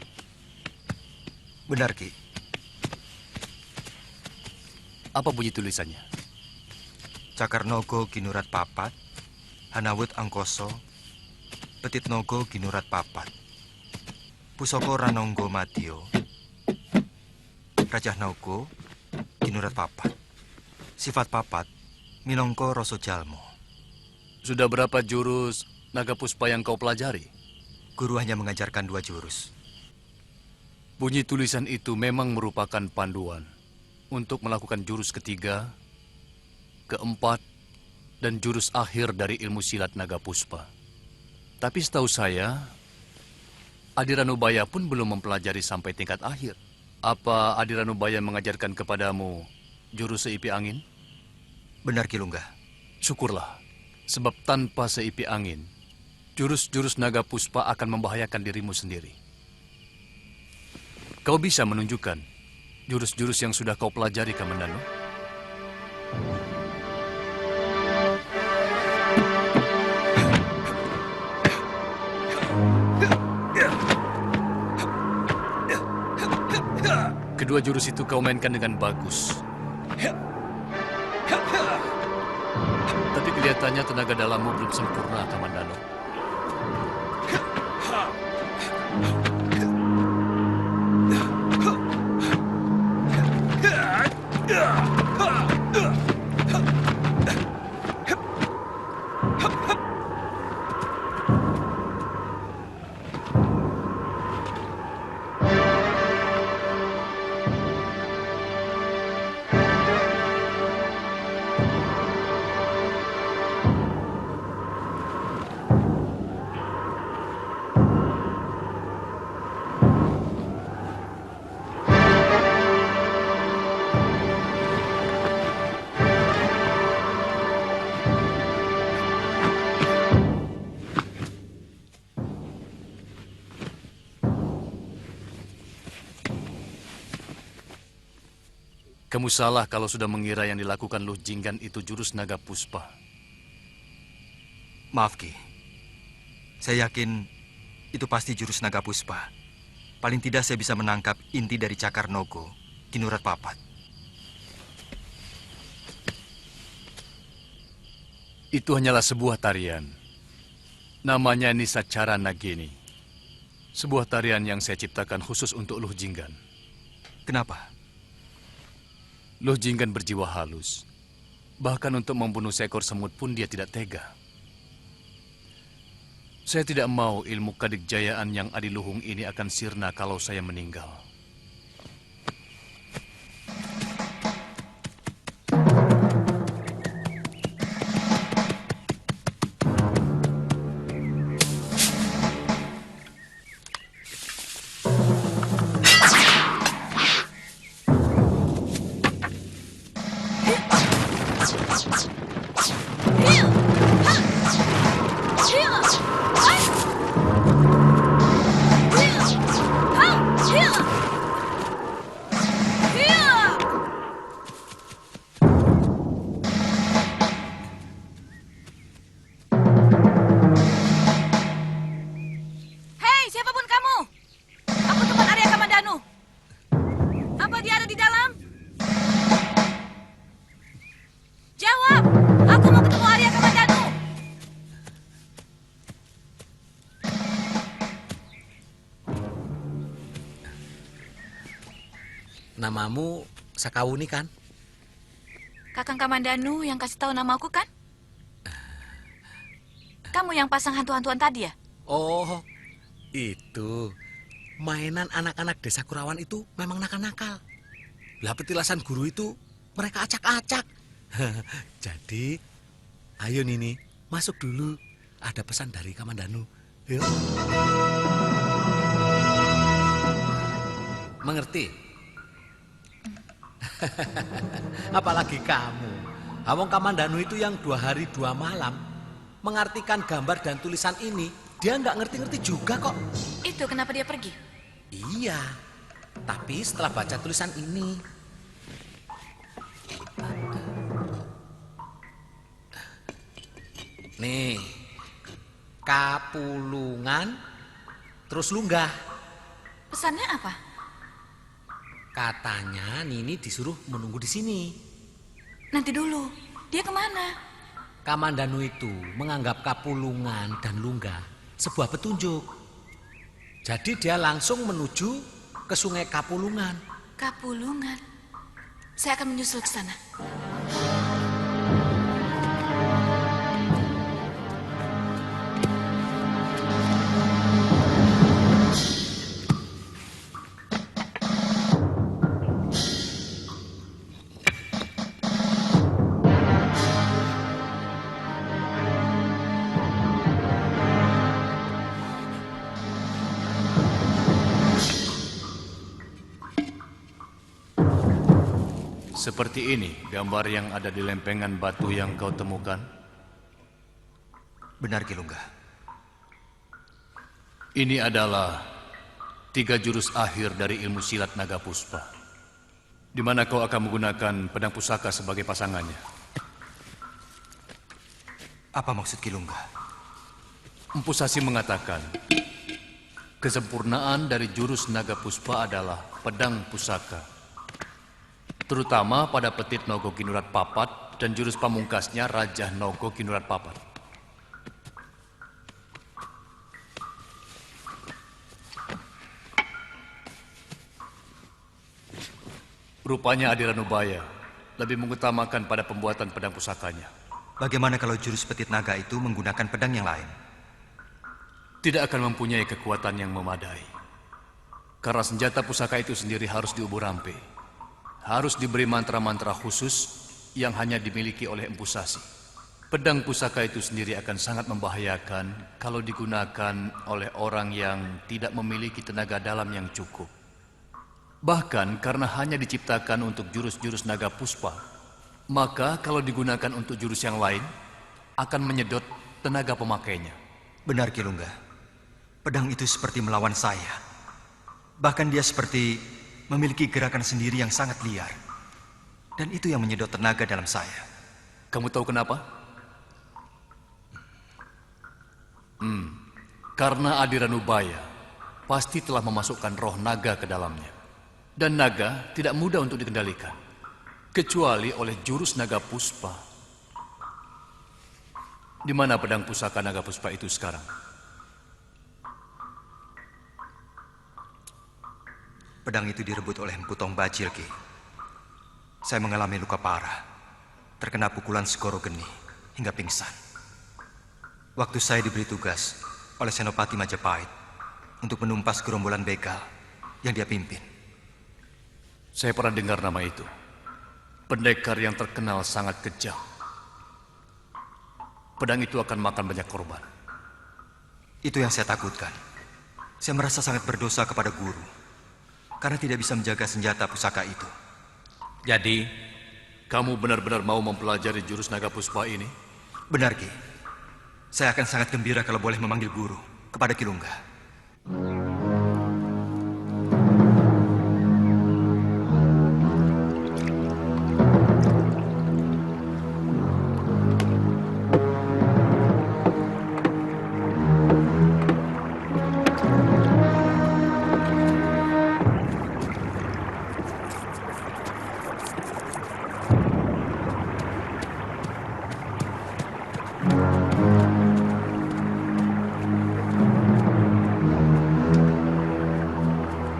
Speaker 4: Benar, Ki.
Speaker 12: Apa bunyi tulisannya?
Speaker 4: Cakar Nogo Ginurat Papat, Hanawut Angkoso, Petit Nogo Ginurat Papat, Pusoko Ranonggo Matio, Rajah Nogo Ginurat Papat, Sifat Papat, Minongko Roso Jalmo.
Speaker 12: Sudah berapa jurus naga puspa yang kau pelajari?
Speaker 4: Guru hanya mengajarkan 2 jurus.
Speaker 12: Bunyi tulisan itu memang merupakan panduan untuk melakukan jurus ketiga, keempat, dan jurus akhir dari ilmu silat naga puspa. Tapi setahu saya, Adi Ranubaya pun belum mempelajari sampai tingkat akhir. Apa Adi Ranubaya mengajarkan kepadamu jurus seipi angin?
Speaker 4: Benar, Kilungga.
Speaker 12: Syukurlah, sebab tanpa seipi angin, Jurus-jurus naga puspa akan membahayakan dirimu sendiri. Kau bisa menunjukkan jurus-jurus yang sudah kau pelajari, Kamandanu? Kedua jurus itu kau mainkan dengan bagus. Tapi kelihatannya tenaga dalammu belum sempurna, Kamandanu. Kamu salah kalau sudah mengira yang dilakukan Luh Jinggan itu jurus naga puspa.
Speaker 4: Maaf, Ki. Saya yakin itu pasti jurus naga puspa. Paling tidak saya bisa menangkap inti dari cakar Nogo, Kinurat Papat.
Speaker 12: Itu hanyalah sebuah tarian. Namanya Nisacara Nagini. Sebuah tarian yang saya ciptakan khusus untuk Luh Jinggan.
Speaker 4: Kenapa?
Speaker 12: Luh Jinggan berjiwa halus. Bahkan untuk membunuh seekor semut pun dia tidak tega. Saya tidak mau ilmu kadikjayaan yang adiluhung ini akan sirna kalau saya meninggal.
Speaker 8: Namamu Sakawuni kan?
Speaker 10: Kakang Kamandanu yang kasih tahu namaku kan? Kamu yang pasang hantu-hantuan tadi ya?
Speaker 8: Oh, itu. Mainan anak-anak desa Kurawan itu memang nakal-nakal. Lah petilasan guru itu mereka acak-acak. Jadi, ayo Nini, masuk dulu. Ada pesan dari Kamandanu. Yuk. Mengerti? Apalagi kamu. Awong Kamandanu itu yang 2 hari 2 malam mengartikan gambar dan tulisan ini, dia nggak ngerti-ngerti juga kok.
Speaker 10: Itu kenapa dia pergi?
Speaker 8: Iya, tapi setelah baca tulisan ini. Nih, Kapulungan, terus lunggah.
Speaker 10: Pesannya apa?
Speaker 8: Katanya Nini disuruh menunggu di sini.
Speaker 10: Nanti dulu, dia kemana?
Speaker 8: Kamandanu itu menganggap Kapulungan dan lunggah sebuah petunjuk. Jadi dia langsung menuju ke sungai Kapulungan.
Speaker 10: Kapulungan. Saya akan menyusul ke sana.
Speaker 12: Seperti ini gambar yang ada di lempengan batu yang kau temukan?
Speaker 4: Benar, Ki Lunggah.
Speaker 12: Ini adalah 3 jurus akhir dari ilmu silat naga puspa. Di mana kau akan menggunakan pedang pusaka sebagai pasangannya.
Speaker 4: Apa maksud Kilungga?
Speaker 12: Empu Sasi mengatakan, kesempurnaan dari jurus naga puspa adalah pedang pusaka. Terutama pada Petit Nogo Kinurat Papat dan jurus pamungkasnya Raja Nogo Kinurat Papat. Rupanya Adiranubaya lebih mengutamakan pada pembuatan pedang pusakanya.
Speaker 4: Bagaimana kalau jurus Petit Naga itu menggunakan pedang yang lain?
Speaker 12: Tidak akan mempunyai kekuatan yang memadai. Karena senjata pusaka itu sendiri harus diubur rampe. Harus diberi mantra-mantra khusus yang hanya dimiliki oleh Empu Sasi. Pedang pusaka itu sendiri akan sangat membahayakan kalau digunakan oleh orang yang tidak memiliki tenaga dalam yang cukup. Bahkan karena hanya diciptakan untuk jurus-jurus naga puspa, maka kalau digunakan untuk jurus yang lain, akan menyedot tenaga pemakainya.
Speaker 4: Benar, Kilungga. Pedang itu seperti melawan saya. Bahkan dia seperti memiliki gerakan sendiri yang sangat liar. Dan itu yang menyedot tenaga dalam saya.
Speaker 12: Kamu tahu kenapa? Karena Adiranubaya pasti telah memasukkan roh naga ke dalamnya. Dan naga tidak mudah untuk dikendalikan, kecuali oleh jurus naga puspa. Di mana pedang pusaka naga puspa itu sekarang?
Speaker 4: Pedang itu direbut oleh Empu Tong Bajil, Ki. Saya mengalami luka parah, terkena pukulan Segoro Geni hingga pingsan. Waktu saya diberi tugas oleh Senopati Majapahit untuk menumpas gerombolan begal yang dia pimpin.
Speaker 12: Saya pernah dengar nama itu. Pendekar yang terkenal sangat kejam. Pedang itu akan makan banyak korban.
Speaker 4: Itu yang saya takutkan. Saya merasa sangat berdosa kepada guru karena tidak bisa menjaga senjata pusaka itu.
Speaker 12: Jadi, kamu benar-benar mau mempelajari jurus naga puspa ini?
Speaker 4: Benar, Ki. Saya akan sangat gembira kalau boleh memanggil guru kepada Kilungga.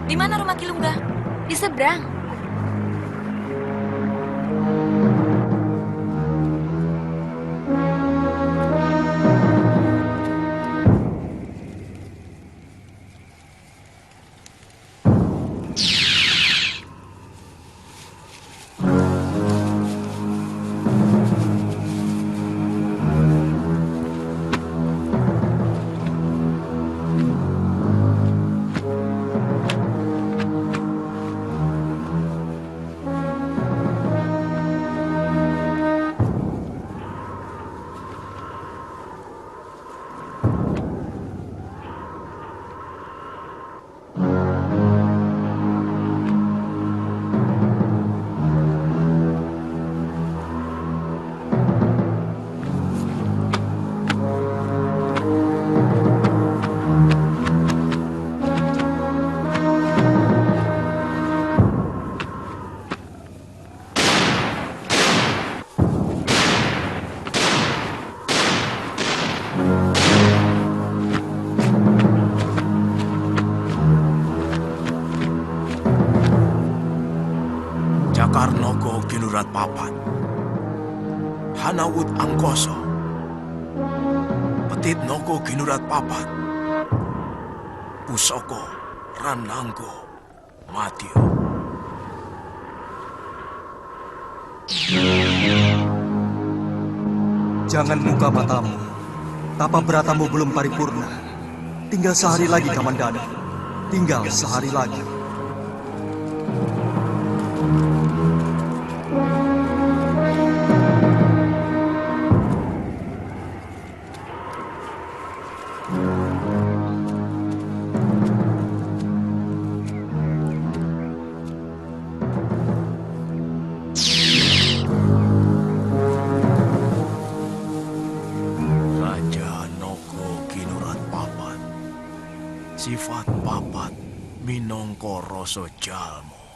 Speaker 10: Di mana rumah Kilungga?
Speaker 6: Di seberang.
Speaker 11: Cakarnogo Kinurat Papat, Hanawut Angkoso, Petit Nogo Kinurat Papat, Pusoko Rananggo Matio.
Speaker 4: Jangan buka matamu. Tapa beratamu belum paripurna. Tinggal sehari lagi, Kamandanu. Tinggal sehari lagi.
Speaker 11: minangka rasa jalma.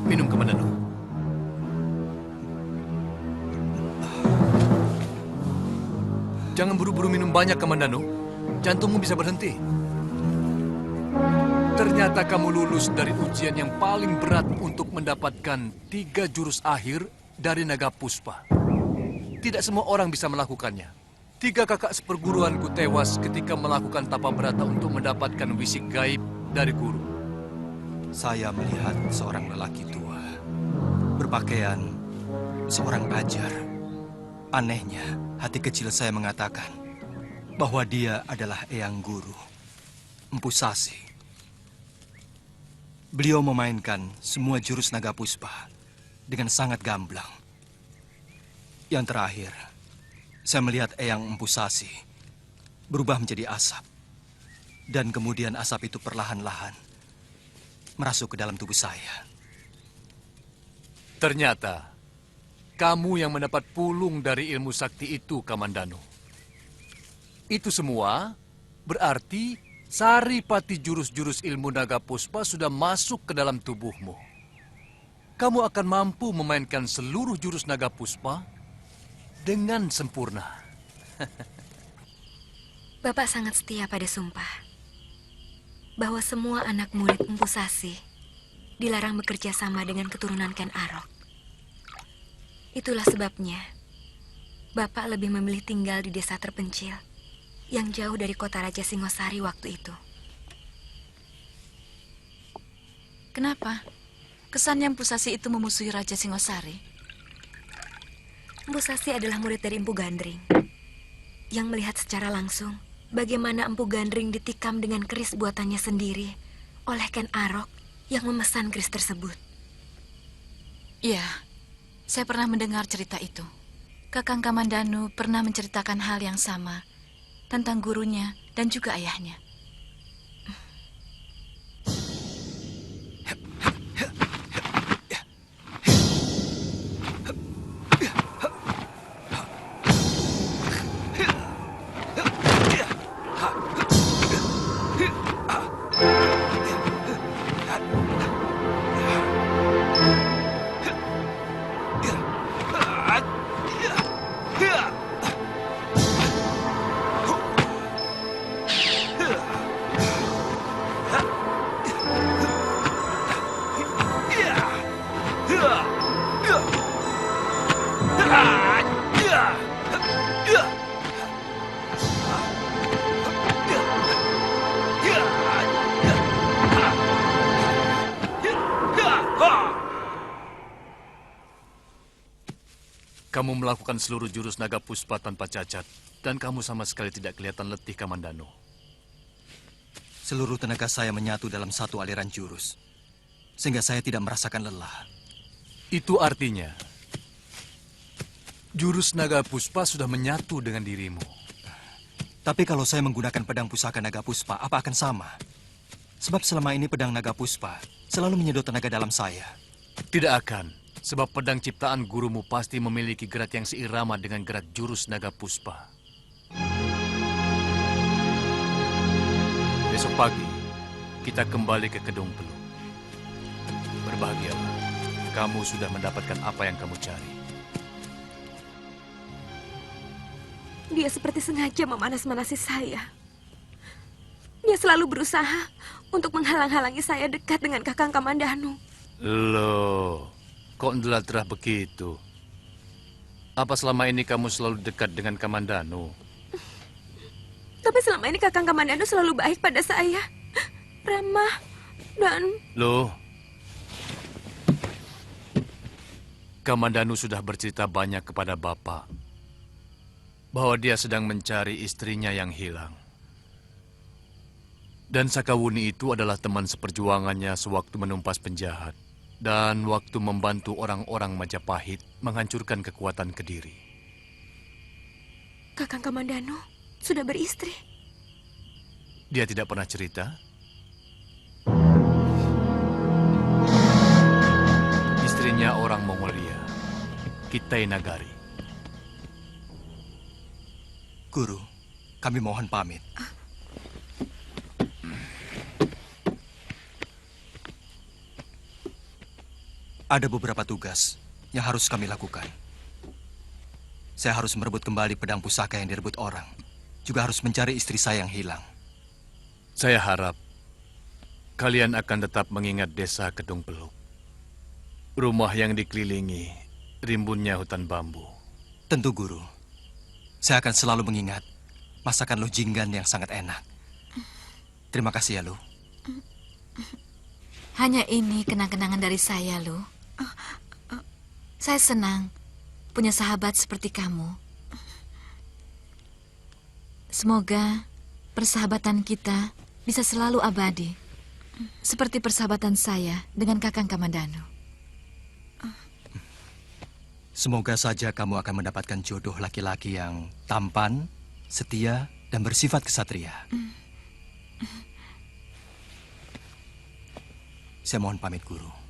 Speaker 12: Minum Kamandanu. Jangan buru-buru minum banyak, Kamandanu. Jantungmu bisa berhenti. Ternyata kamu lulus dari ujian yang paling berat untuk mendapatkan 3 jurus akhir dari Naga Puspa. Tidak semua orang bisa melakukannya. 3 kakak seperguruanku tewas ketika melakukan tapa berata untuk mendapatkan wisik gaib dari guru.
Speaker 4: Saya melihat seorang lelaki tua, berpakaian seorang ajar. Anehnya, hati kecil saya mengatakan bahwa dia adalah Eyang Guru, Empu Sasi. Beliau memainkan semua jurus Naga Puspa dengan sangat gamblang. Yang terakhir, saya melihat Eyang Empu Sasi berubah menjadi asap. Dan kemudian asap itu perlahan-lahan merasuk ke dalam tubuh saya.
Speaker 12: Ternyata, kamu yang mendapat pulung dari ilmu sakti itu, Kamandanu. Itu semua berarti saripati jurus-jurus ilmu Naga Puspa sudah masuk ke dalam tubuhmu. Kamu akan mampu memainkan seluruh jurus Naga Puspa dengan sempurna.
Speaker 6: Bapak sangat setia pada sumpah bahwa semua anak murid Empu Sasi dilarang bekerja sama dengan keturunan Ken Arok. Itulah sebabnya Bapak lebih memilih tinggal di desa terpencil yang jauh dari kota Raja Singosari waktu itu.
Speaker 10: Kenapa? Kesannya Empu Sasi itu memusuhi Raja Singosari.
Speaker 6: Empu Sasi adalah murid dari Empu Gandring yang melihat secara langsung bagaimana Empu Gandring ditikam dengan keris buatannya sendiri oleh Ken Arok yang memesan keris tersebut.
Speaker 10: Iya, saya pernah mendengar cerita itu. Kakang Kamandanu pernah menceritakan hal yang sama tentang gurunya dan juga ayahnya.
Speaker 12: Kamu melakukan seluruh jurus Naga Puspa tanpa cacat, dan kamu sama sekali tidak kelihatan letih, Kamandanu.
Speaker 4: Seluruh tenaga saya menyatu dalam satu aliran jurus, sehingga saya tidak merasakan lelah.
Speaker 12: Itu artinya, jurus Naga Puspa sudah menyatu dengan dirimu.
Speaker 4: Tapi kalau saya menggunakan pedang pusaka Naga Puspa, apa akan sama? Sebab selama ini pedang Naga Puspa selalu menyedot tenaga dalam saya.
Speaker 12: Tidak akan. Sebab pedang ciptaan gurumu pasti memiliki gerak yang seirama dengan gerak jurus Naga Puspa. Besok pagi, kita kembali ke Kedung Peluk. Berbahagialah, kamu sudah mendapatkan apa yang kamu cari.
Speaker 6: Dia seperti sengaja memanas-manasi saya. Dia selalu berusaha untuk menghalang-halangi saya dekat dengan Kakang Kamandanu.
Speaker 12: Loh, kok ndelat-derah begitu? Apa selama ini kamu selalu dekat dengan Kamandanu?
Speaker 6: Tapi selama ini Kakang Kamandanu selalu baik pada saya. Ramah dan...
Speaker 12: Loh, Kamandanu sudah bercerita banyak kepada Bapak bahwa dia sedang mencari istrinya yang hilang. Dan Sakawuni itu adalah teman seperjuangannya sewaktu menumpas penjahat dan waktu membantu orang-orang Majapahit menghancurkan kekuatan Kediri.
Speaker 6: Kakang Kamandanu sudah beristri.
Speaker 12: Dia tidak pernah cerita? Istrinya orang Mongolia, Kitai Nagari.
Speaker 4: Guru, kami mohon pamit. Ada beberapa tugas yang harus kami lakukan. Saya harus merebut kembali pedang pusaka yang direbut orang. Juga harus mencari istri saya yang hilang.
Speaker 12: Saya harap kalian akan tetap mengingat desa Kedung Peluk. Rumah yang dikelilingi rimbunnya hutan bambu.
Speaker 4: Tentu, Guru. Saya akan selalu mengingat masakan Lu Jinggan yang sangat enak. Terima kasih ya, Lu.
Speaker 10: Hanya ini kenang-kenangan dari saya, Lu. Saya senang punya sahabat seperti kamu. Semoga persahabatan kita bisa selalu abadi. Seperti persahabatan saya dengan Kakang Kamandanu.
Speaker 4: Semoga saja kamu akan mendapatkan jodoh laki-laki yang tampan, setia, dan bersifat kesatria. Saya mohon pamit, Guru.